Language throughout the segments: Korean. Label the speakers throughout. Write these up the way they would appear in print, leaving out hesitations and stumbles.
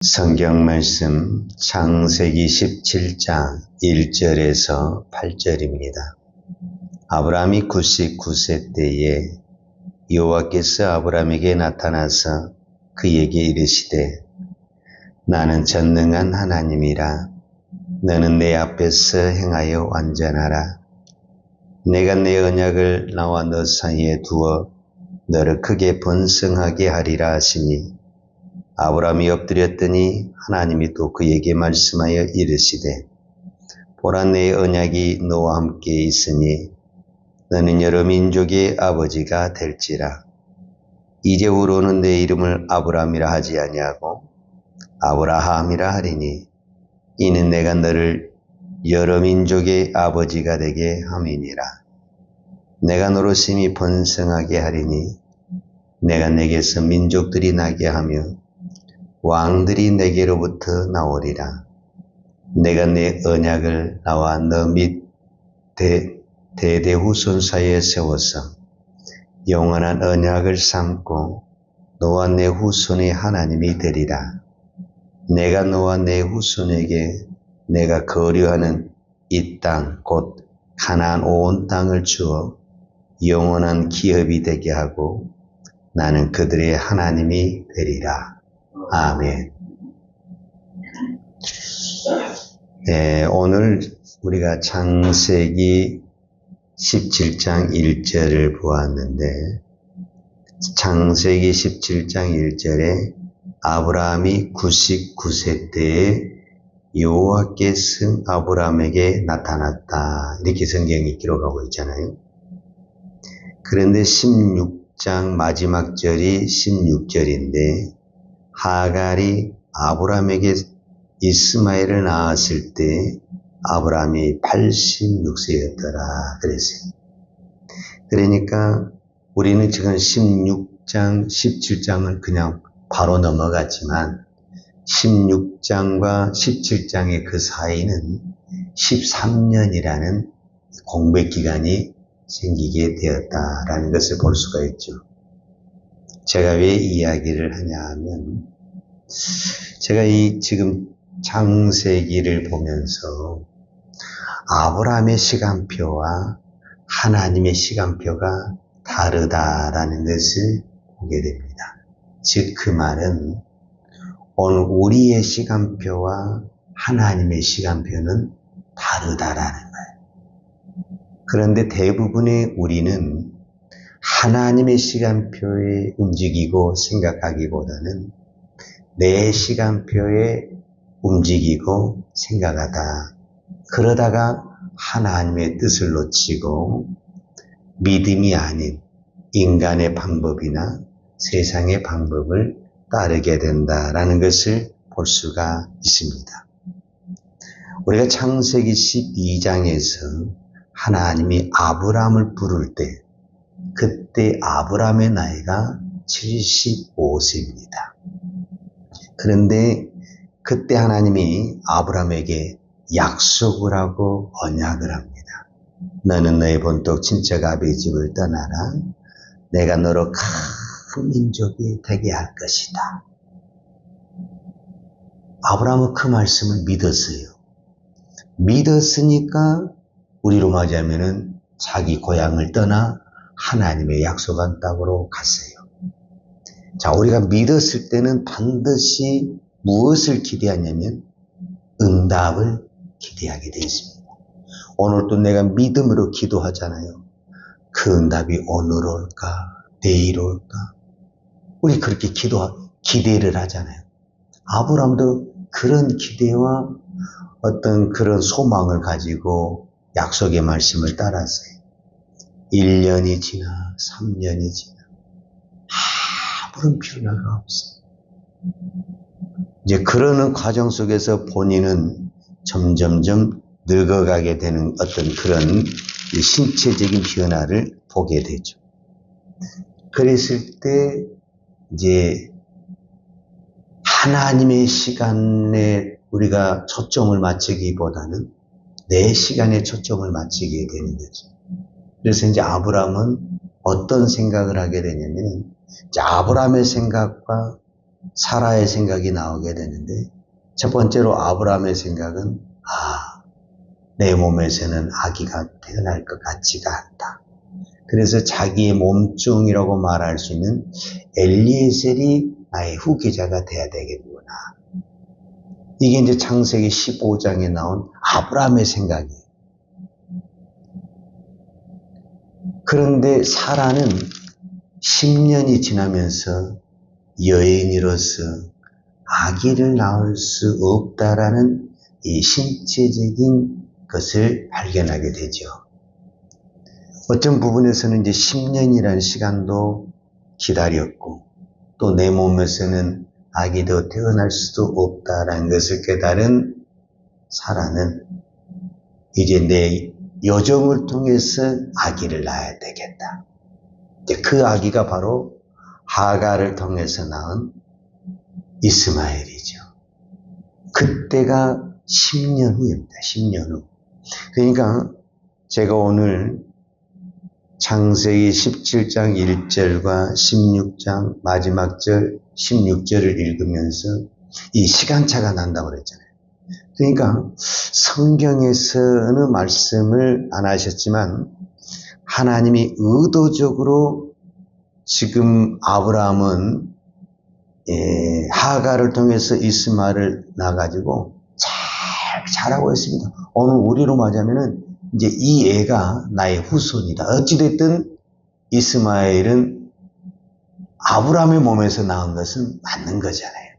Speaker 1: 성경 말씀 창세기 17장 1절에서 8절입니다. 아브라함이 99세 때에 여호와께서 아브라함에게 나타나서 그에게 이르시되 나는 전능한 하나님이라. 너는 내 앞에서 행하여 완전하라. 내가 내 언약을 나와 너 사이에 두어 너를 크게 번성하게 하리라 하시니 아브라함이 엎드렸더니 하나님이 또 그에게 말씀하여 이르시되 보라 내 언약이 너와 함께 있으니 너는 여러 민족의 아버지가 될지라. 이제후로는 내 이름을 아브라함이라 하지 아니하고 아브라함이라 하리니 이는 내가 너를 여러 민족의 아버지가 되게 함이니라. 내가 너로 심히 번성하게 하리니 내가 내게서 민족들이 나게 하며 왕들이 내게로부터 나오리라. 내가 내 언약을 나와 너 및 대대 후손 사이에 세워서 영원한 언약을 삼고 너와 내 후손의 하나님이 되리라. 내가 너와 내 후손에게 내가 거류하는 이 땅 곧 가나안 온 땅을 주어 영원한 기업이 되게 하고 나는 그들의 하나님이 되리라. 아멘. 네, 오늘 우리가 창세기 17장 1절을 보았는데 창세기 17장 1절에 아브라함이 99세 때에 여호와께서 아브라함에게 나타났다 이렇게 성경이 기록하고 있잖아요. 그런데 16장 마지막 절이 16절인데 하갈이 아브라함에게 이스마엘을 낳았을 때 아브라함이 86세였더라 그랬어요. 그러니까 우리는 지금 16장, 17장을 그냥 바로 넘어갔지만 16장과 17장의 그 사이는 13년이라는 공백 기간이 생기게 되었다라는 것을 볼 수가 있죠. 제가 왜 이야기를 하냐 하면 제가 이 지금 창세기를 보면서 아브라함의 시간표와 하나님의 시간표가 다르다라는 것을 보게 됩니다. 즉 그 말은 오늘 우리의 시간표와 하나님의 시간표는 다르다라는 거예요. 그런데 대부분의 우리는 하나님의 시간표에 움직이고 생각하기보다는 내 시간표에 움직이고 생각하다. 그러다가 하나님의 뜻을 놓치고 믿음이 아닌 인간의 방법이나 세상의 방법을 따르게 된다라는 것을 볼 수가 있습니다. 우리가 창세기 12장에서 하나님이 아브라함을 부를 때 그때 아브라함의 나이가 75세입니다. 그런데 그때 하나님이 아브라함에게 약속을 하고 언약을 합니다. 너는 너의 본토 친척 아비의 집을 떠나라. 내가 너로 큰 민족이 되게 할 것이다. 아브라함은 그 말씀을 믿었어요. 믿었으니까 우리로 맞이하면은 자기 고향을 떠나 하나님의 약속한 땅으로 갔어요. 자, 우리가 믿었을 때는 반드시 무엇을 기대하냐면 응답을 기대하게 되어 있습니다. 오늘 또 내가 믿음으로 기도하잖아요. 그 응답이 오늘 올까 내일 올까 우리 그렇게 기대를 하잖아요. 아브라함도 그런 기대와 어떤 그런 소망을 가지고 약속의 말씀을 따랐어요. 1년이 지나 3년이 지나 아무런 변화가 없어요. 이제 그러는 과정 속에서 본인은 점점점 늙어가게 되는 어떤 그런 신체적인 변화를 보게 되죠. 그랬을 때 이제 하나님의 시간에 우리가 초점을 맞추기보다는 내 시간에 초점을 맞추게 되는 거죠. 그래서 이제 아브라함은 어떤 생각을 하게 되냐면 이제 아브라함의 생각과 사라의 생각이 나오게 되는데, 첫 번째로 아브라함의 생각은 내 몸에서는 아기가 태어날 것 같지가 않다. 그래서 자기의 몸종이라고 말할 수 있는 엘리에셀이 나의 후계자가 돼야 되겠구나. 이게 이제 창세기 15장에 나온 아브라함의 생각이에요. 그런데 사라는 10년이 지나면서 여인으로서 아기를 낳을 수 없다라는 이 신체적인 것을 발견하게 되죠. 어떤 부분에서는 이제 10년이라는 시간도 기다렸고, 또 내 몸에서는 아기도 태어날 수도 없다라는 것을 깨달은 사라는 이제 내 여정을 통해서 아기를 낳아야 되겠다. 이제 그 아기가 바로 하가를 통해서 낳은 이스마엘이죠. 그때가 10년 후입니다. 10년 후. 그러니까 제가 오늘 창세기 17장 1절과 16장 마지막 절 16절을 읽으면서 이 시간차가 난다고 그랬잖아요. 그러니까 성경에서는 말씀을 안 하셨지만 하나님이 의도적으로 지금 아브라함은 하가를 통해서 이스마엘을 낳아가지고 잘 자라고 있습니다. 오늘 우리로 말하자면은 이제 이 애가 나의 후손이다. 어찌됐든 이스마엘은 아브라함의 몸에서 낳은 것은 맞는 거잖아요.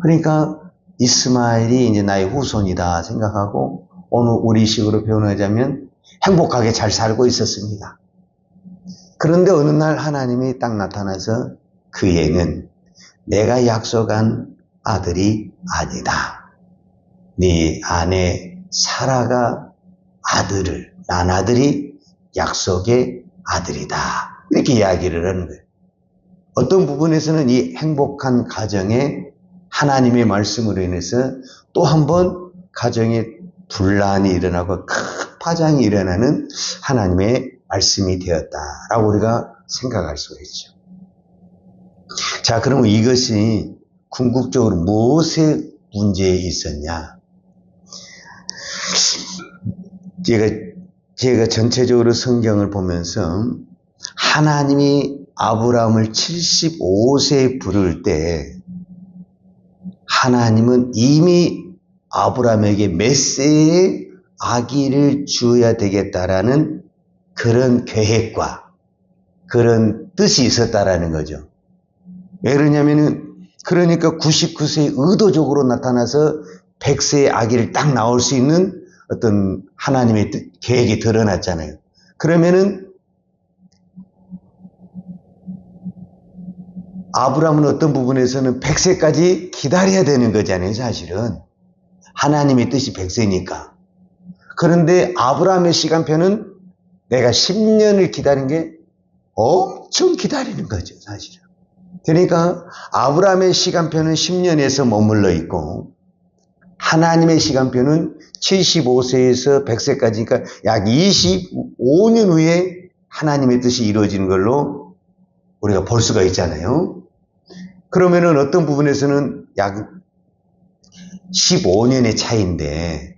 Speaker 1: 그러니까 이스마엘이 이제 나의 후손이다 생각하고 오늘 우리식으로 표현하자면 행복하게 잘 살고 있었습니다. 그런데 어느 날 하나님이 딱 나타나서 그 애는 내가 약속한 아들이 아니다. 네 아내 사라가 아들을, 난 아들이 약속의 아들이다. 이렇게 이야기를 하는 거예요. 어떤 부분에서는 이 행복한 가정에 하나님의 말씀으로 인해서 또 한 번 가정에 분란이 일어나고 큰 파장이 일어나는 하나님의 말씀이 되었다라고 우리가 생각할 수가 있죠. 자, 그러면 이것이 궁극적으로 무엇의 문제에 있었냐? 제가 전체적으로 성경을 보면서 하나님이 아브라함을 75세에 부를 때 하나님은 이미 아브라함에게 몇 세에 아기를 주어야 되겠다라는 그런 계획과 그런 뜻이 있었다라는 거죠. 왜 그러냐면은 그러니까 99세에 의도적으로 나타나서 100세의 아기를 딱 낳을 수 있는 어떤 하나님의 계획이 드러났잖아요. 그러면은 아브라함은 어떤 부분에서는 100세까지 기다려야 되는 거잖아요, 사실은. 하나님의 뜻이 100세니까. 그런데 아브라함의 시간표는 내가 10년을 기다린 게 엄청 기다리는 거죠, 사실은. 그러니까 아브라함의 시간표는 10년에서 머물러 있고 하나님의 시간표는 75세에서 100세까지니까 약 25년 후에 하나님의 뜻이 이루어지는 걸로 우리가 볼 수가 있잖아요. 그러면은 어떤 부분에서는 약 15년의 차이인데,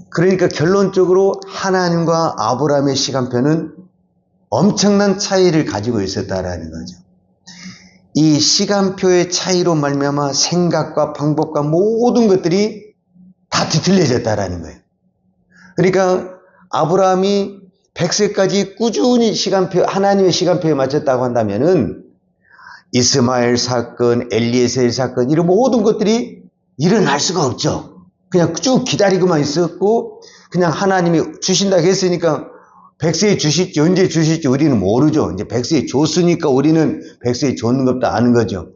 Speaker 1: 그러니까 결론적으로 하나님과 아브라함의 시간표는 엄청난 차이를 가지고 있었다라는 거죠. 이 시간표의 차이로 말미암아 생각과 방법과 모든 것들이 다 뒤틀려졌다라는 거예요. 그러니까 아브라함이 100세까지 꾸준히 하나님의 시간표에 맞췄다고 한다면은 이스마엘 사건, 엘리에셀 사건 이런 모든 것들이 일어날 수가 없죠. 그냥 쭉 기다리고만 있었고 그냥 하나님이 주신다고 했으니까 100세에 주실지 언제 주실지 우리는 모르죠. 이제 100세에 줬으니까 우리는 100세에 줬는 것도 아는 거죠.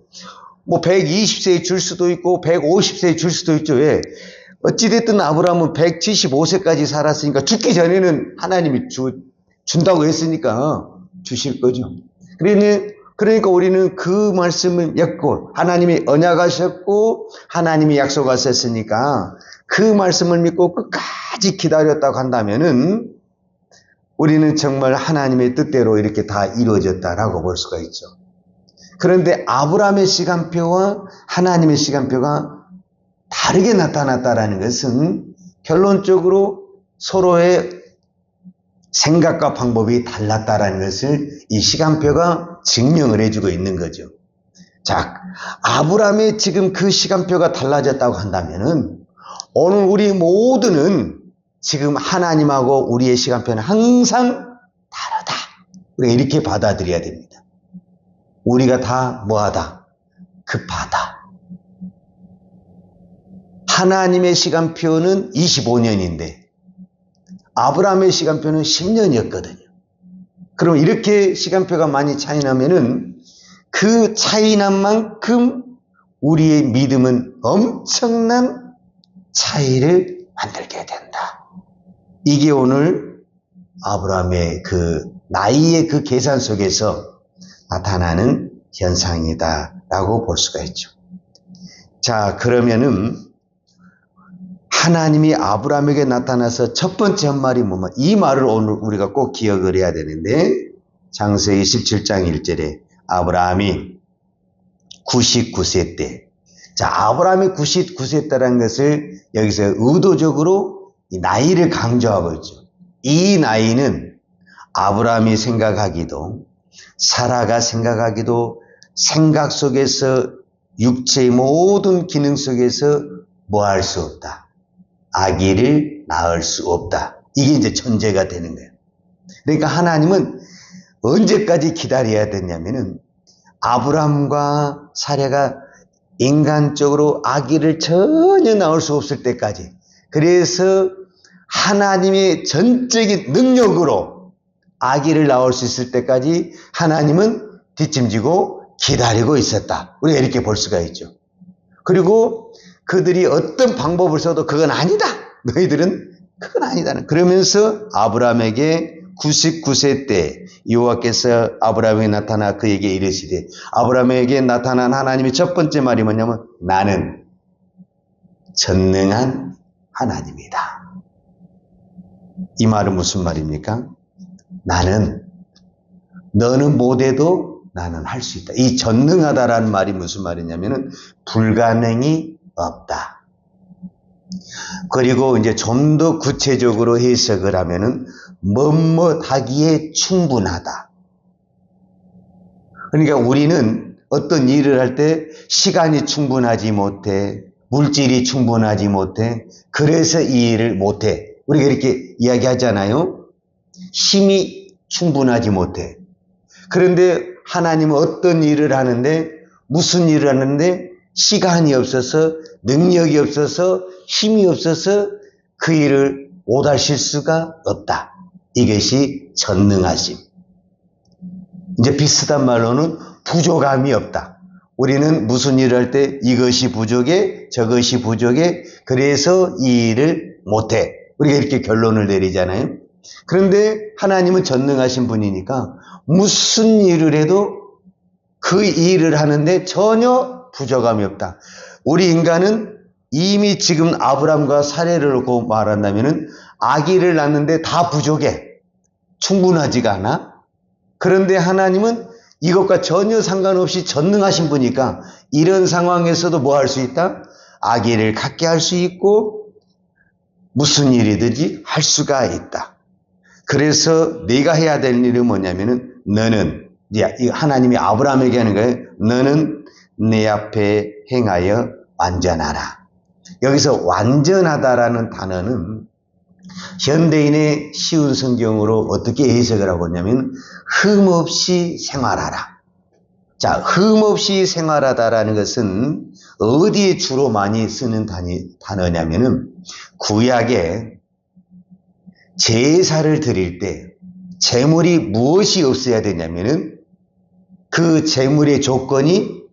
Speaker 1: 뭐 120세에 줄 수도 있고 150세에 줄 수도 있죠. 왜? 어찌됐든 아브라함은 175세까지 살았으니까 죽기 전에는 하나님이 준다고 했으니까 주실 거죠. 그러니까 우리는 그 말씀을 엮고 하나님이 언약하셨고 하나님이 약속하셨으니까 그 말씀을 믿고 끝까지 기다렸다고 한다면은 우리는 정말 하나님의 뜻대로 이렇게 다 이루어졌다라고 볼 수가 있죠. 그런데 아브라함의 시간표와 하나님의 시간표가 다르게 나타났다라는 것은 결론적으로 서로의 생각과 방법이 달랐다라는 것을 이 시간표가 증명을 해주고 있는 거죠. 자, 아브라함의 지금 그 시간표가 달라졌다고 한다면은 오늘 우리 모두는 지금 하나님하고 우리의 시간표는 항상 다르다. 우리가 이렇게 받아들여야 됩니다. 우리가 다 뭐하다? 급하다. 하나님의 시간표는 25년인데 아브라함의 시간표는 10년이었거든요. 그럼 이렇게 시간표가 많이 차이 나면은 그 차이 난 만큼 우리의 믿음은 엄청난 차이를 만들게 된다. 이게 오늘 아브라함의 그 나이의 그 계산 속에서 나타나는 현상이다라고 볼 수가 있죠. 자, 그러면은 하나님이 아브라함에게 나타나서 첫 번째 한 말이 뭐냐? 이 말을 오늘 우리가 꼭 기억을 해야 되는데 창세기 17장 1절에 아브라함이 99세 때, 자, 아브라함이 99세 때라는 것을 여기서 의도적으로 이 나이를 강조하고 있죠. 이 나이는 아브라함이 생각하기도 사라가 생각하기도 생각 속에서 육체의 모든 기능 속에서 뭐 할 수 없다. 아기를 낳을 수 없다. 이게 이제 전제가 되는 거예요. 그러니까 하나님은 언제까지 기다려야 되냐면은 아브라함과 사라가 인간적으로 아기를 전혀 낳을 수 없을 때까지, 그래서 하나님의 전적인 능력으로 아기를 낳을 수 있을 때까지 하나님은 뒷짐지고 기다리고 있었다. 우리가 이렇게 볼 수가 있죠. 그리고 그들이 어떤 방법을 써도 그건 아니다. 너희들은 그건 아니다. 그러면서 아브라함에게 99세 때 여호와께서 아브라함에게 나타나 그에게 이르시되, 아브라함에게 나타난 하나님의 첫 번째 말이 뭐냐면 나는 전능한 하나님이다. 이 말은 무슨 말입니까? 나는, 너는 못해도 나는 할 수 있다. 이 전능하다라는 말이 무슨 말이냐면은 불가능이 없다. 그리고 이제 좀 더 구체적으로 해석을 하면은 뭐뭐하기에 충분하다. 그러니까 우리는 어떤 일을 할 때 시간이 충분하지 못해, 물질이 충분하지 못해, 그래서 이 일을 못해. 우리가 이렇게 이야기하잖아요. 힘이 충분하지 못해. 그런데 하나님은 어떤 일을 하는데, 무슨 일을 하는데 시간이 없어서, 능력이 없어서, 힘이 없어서 그 일을 못하실 수가 없다. 이것이 전능하심. 이제 비슷한 말로는 부족함이 없다. 우리는 무슨 일을 할 때 이것이 부족해, 저것이 부족해, 그래서 이 일을 못해. 우리가 이렇게 결론을 내리잖아요. 그런데 하나님은 전능하신 분이니까 무슨 일을 해도 그 일을 하는데 전혀 부족함이 없다. 우리 인간은 이미 지금 아브람과 사례를 놓고 말한다면은 아기를 낳는데 다 부족해. 충분하지가 않아. 그런데 하나님은 이것과 전혀 상관없이 전능하신 분이니까 이런 상황에서도 뭐 할 수 있다? 아기를 갖게 할 수 있고 무슨 일이든지 할 수가 있다. 그래서 네가 해야 될 일은 뭐냐면은 너는, 하나님이 아브라함에게 하는 거예요. 너는 내 앞에 행하여 완전하라. 여기서 완전하다라는 단어는 현대인의 쉬운 성경으로 어떻게 해석을 하고 있냐면 흠없이 생활하라. 자, 흠없이 생활하다라는 것은 어디에 주로 많이 쓰는 단어냐면은 구약에 제사를 드릴 때 제물이 무엇이 없어야 되냐면은 그 제물의 조건이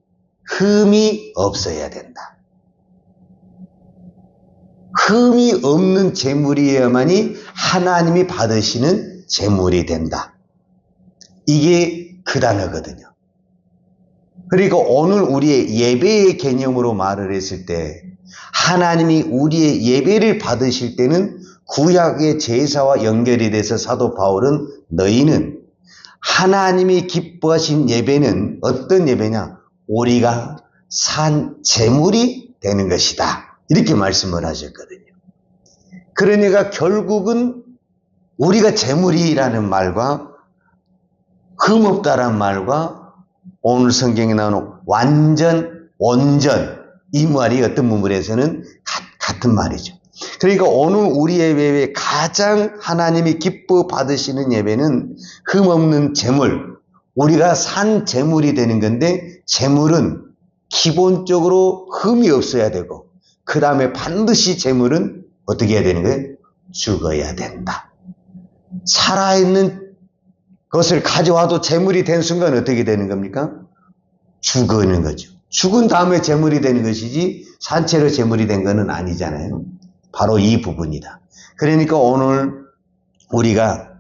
Speaker 1: 흠이 없어야 된다. 흠이 없는 제물이어야만이 하나님이 받으시는 제물이 된다. 이게 그 단어거든요. 그리고 오늘 우리의 예배의 개념으로 말을 했을 때 하나님이 우리의 예배를 받으실 때는 구약의 제사와 연결이 돼서 사도 바울은 너희는 하나님이 기뻐하신 예배는 어떤 예배냐? 우리가 산 제물이 되는 것이다. 이렇게 말씀을 하셨거든요. 그러니까 결국은 우리가 제물이라는 말과 흠없다라는 말과 오늘 성경에 나오는 완전, 온전 이 말이 어떤 부분에서는 같은 말이죠. 그러니까 오늘 우리 예배에 가장 하나님이 기뻐 받으시는 예배는 흠없는 제물, 우리가 산 제물이 되는 건데 제물은 기본적으로 흠이 없어야 되고 그 다음에 반드시 제물은 어떻게 해야 되는 거예요? 죽어야 된다. 살아있는 것을 가져와도 제물이 된 순간 어떻게 되는 겁니까? 죽는 거죠. 죽은 다음에 제물이 되는 것이지 산채로 제물이 된 것은 아니잖아요. 바로 이 부분이다. 그러니까 오늘 우리가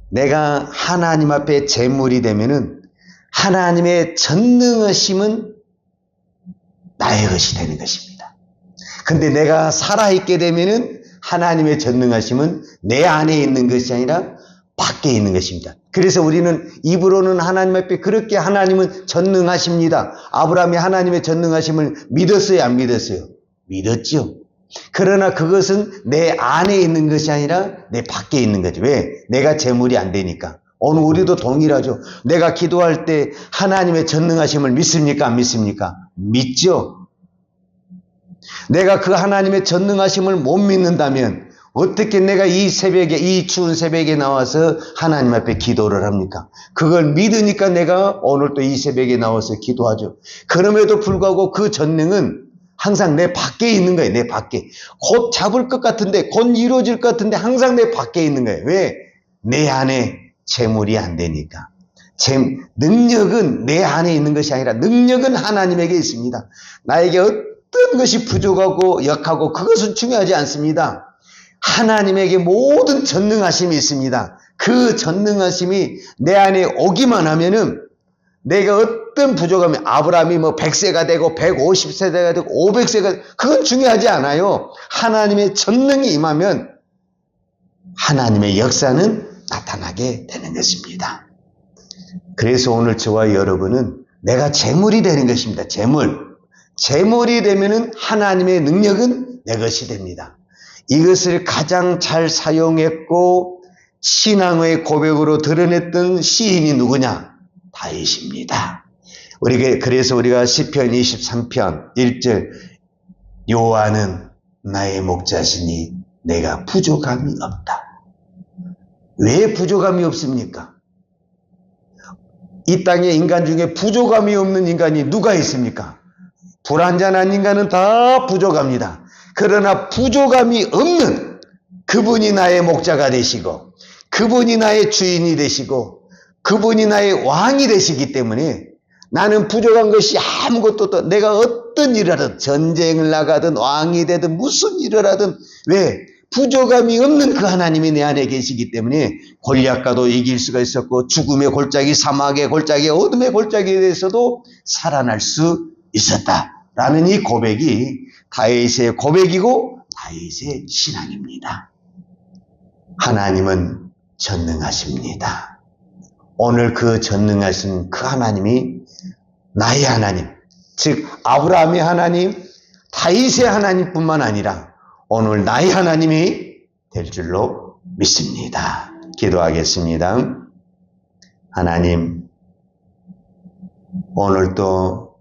Speaker 1: 내가 하나님 앞에 제물이 되면은 하나님의 전능하심은 나의 것이 되는 것입니다. 근데 내가 살아있게 되면은 하나님의 전능하심은 내 안에 있는 것이 아니라 밖에 있는 것입니다. 그래서 우리는 입으로는 하나님 앞에 그렇게 하나님은 전능하십니다. 아브라함이 하나님의 전능하심을 믿었어요, 안 믿었어요? 믿었죠. 그러나 그것은 내 안에 있는 것이 아니라 내 밖에 있는 거죠. 왜? 내가 제물이 안 되니까. 오늘 우리도 동일하죠. 내가 기도할 때 하나님의 전능하심을 믿습니까? 안 믿습니까? 믿죠. 내가 그 하나님의 전능하심을 못 믿는다면 어떻게 내가 이 새벽에, 이 추운 새벽에 나와서 하나님 앞에 기도를 합니까? 그걸 믿으니까 내가 오늘 또 이 새벽에 나와서 기도하죠. 그럼에도 불구하고 그 전능은 항상 내 밖에 있는 거예요. 내 밖에. 곧 잡을 것 같은데, 곧 이루어질 것 같은데 항상 내 밖에 있는 거예요. 왜? 내 안에 재물이 안 되니까. 능력은 내 안에 있는 것이 아니라 능력은 하나님에게 있습니다. 나에게 어떤 것이 부족하고 약하고 그것은 중요하지 않습니다. 하나님에게 모든 전능하심이 있습니다. 그 전능하심이 내 안에 오기만 하면은 내가 어떤 부족함이 아브라함이 뭐 100세가 되고 150세가 되고 500세가 되고 그건 중요하지 않아요. 하나님의 전능이 임하면 하나님의 역사는 나타나게 되는 것입니다. 그래서 오늘 저와 여러분은 내가 제물이 되는 것입니다. 제물이 되면은 하나님의 능력은 내 것이 됩니다. 이것을 가장 잘 사용했고 신앙의 고백으로 드러냈던 시인이 누구냐? 다윗입니다. 그래서 우리가 시편 23편 1절 여호와는 나의 목자시니 내가 부족함이 없다. 왜 부족함이 없습니까? 이 땅의 인간 중에 부족함이 없는 인간이 누가 있습니까? 불완전한 인간은 다 부족합니다. 그러나 부족함이 없는 그분이 나의 목자가 되시고 그분이 나의 주인이 되시고 그분이 나의 왕이 되시기 때문에 나는 부족한 것이 아무것도 없다. 내가 어떤 일을 하든 전쟁을 나가든 왕이 되든 무슨 일을 하든 왜? 부족함이 없는 그 하나님이 내 안에 계시기 때문에 골리앗과도 이길 수가 있었고 죽음의 골짜기, 사막의 골짜기, 어둠의 골짜기에 대해서도 살아날 수 있었다라는 이 고백이 다윗의 고백이고 다윗의 신앙입니다. 하나님은 전능하십니다. 오늘 그 전능하신 그 하나님이 나의 하나님, 즉 아브라함의 하나님, 다윗의 하나님뿐만 아니라 오늘 나의 하나님이 될 줄로 믿습니다. 기도하겠습니다. 하나님, 오늘도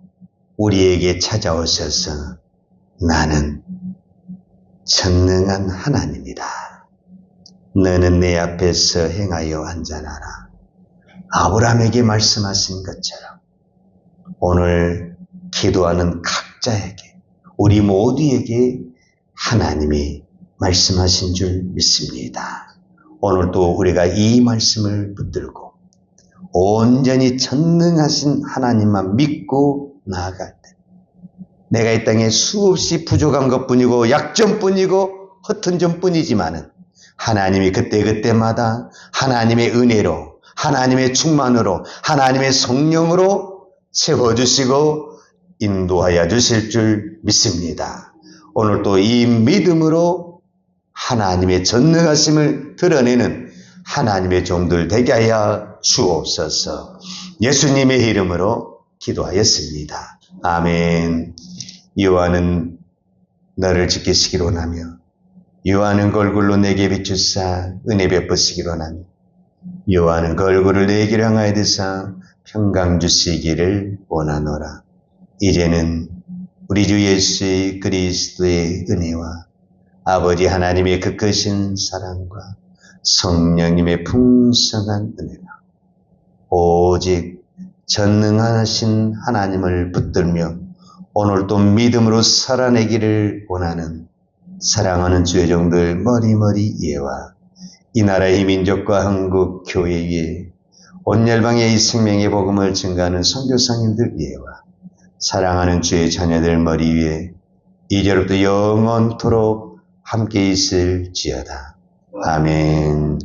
Speaker 1: 우리에게 찾아오셔서 나는 전능한 하나님이다. 너는 내 앞에서 행하여 앉아나라. 아브라함에게 말씀하신 것처럼 오늘 기도하는 각자에게 우리 모두에게 하나님이 말씀하신 줄 믿습니다. 오늘도 우리가 이 말씀을 붙들고 온전히 전능하신 하나님만 믿고 나아갈 때 내가 이 땅에 수없이 부족한 것뿐이고 약점뿐이고 허튼 점뿐이지만은 하나님이 그때그때마다 하나님의 은혜로 하나님의 충만으로 하나님의 성령으로 채워주시고 인도하여 주실 줄 믿습니다. 오늘도 이 믿음으로 하나님의 전능하심을 드러내는 하나님의 종들 되게 하여 주옵소서. 예수님의 이름으로 기도하였습니다. 아멘. 여호와는 너를 지키시기를 원하며 여호와는 그 얼굴로 내게 비추사 은혜 베푸시기를 원하며 여호와는 그 얼굴을 내게 향하여 드사 평강 주시기를 원하노라. 이제는 우리 주 예수 그리스도의 은혜와 아버지 하나님의 그 크신 사랑과 성령님의 풍성한 은혜가 오직 전능하신 하나님을 붙들며 오늘도 믿음으로 살아내기를 원하는 사랑하는 주의 종들 머리머리 예와 이 나라의 민족과 한국 교회 위에 온 열방의 이 생명의 복음을 증가하는 선교사님들 위에와 사랑하는 주의 자녀들 머리 위에 이제로부터 영원토록 함께 있을지어다. 아멘.